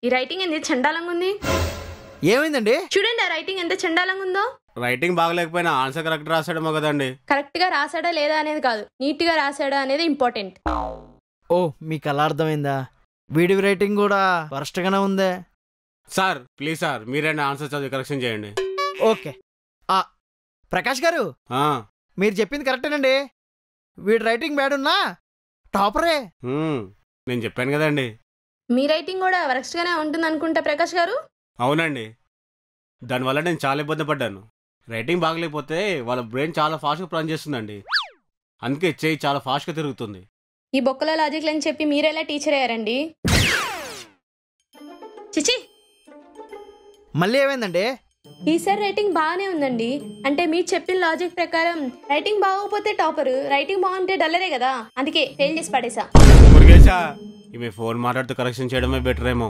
ఈ రైటింగ్ ఎంత చండాలంగా ఉంది. ఏమైందండి? చూడండి ఆ రైటింగ్ ఎంత చండాలంగా ఉందో. రైటింగ్ బాగలేకపోయినా ఆన్సర్ కరెక్ట్ రాసాడేమో కదండి. కరెక్ట్ గా రాసాడా లేదా అనేది కాదు, నీట్ గా రాసాడా అనేది ఇంపార్టెంట్. ఓ మీకు అలా అర్థమైందా? వీడి రైటింగ్ కూడా వరస్ట్ గానే ఉందే. సార్ ప్లీజ్ సార్ మీరే ఆన్సర్ చదివి కరెక్షన్ చేయండి. ఓకే. ప్రకాష్ గారు ఆ, మీరు చెప్పింది కరెక్టేనండి. వీడి రైటింగ్ బ్యాడ్ ఉన్నా టాపరే. నేను చెప్పాను కదండి. మీ రైటింగ్ కూడా వరస్ట్ గానే ఉంటుంది అనుకుంటా ప్రకాష్ గారు. అవునండి, దానివల్ల నేను చాలా ఇబ్బంది పడ్డాను. రైటింగ్ బాగలేకపోతే వాళ్ళ బ్రెయిన్ చాలా ఫాస్ట్గా పనిచేస్తుందండి. అందుకే చెయ్యి చాలా ఫాస్ట్గా తిరుగుతుంది. ఈ బొక్కల లాజిక్లు అని చెప్పి మీరెలా టీచర్ అయ్యారండి? చిచి, మళ్ళీ ఏమైందండి? ఈసారి రైటింగ్ బాగానే ఉందండి. అంటే మీరు చెప్పిన లాజిక్ ప్రకారం రైటింగ్ బాగోకపోతే టాపర్, రైటింగ్ బాగుంటే డల్లరే కదా, అందుకే ఫెయిల్ చేసి పడేసా. మురుగేశా, ఈమె ఫోన్ మాట్లాడుతూ కరెక్షన్ చేయడమే బెటర్ ఏమో.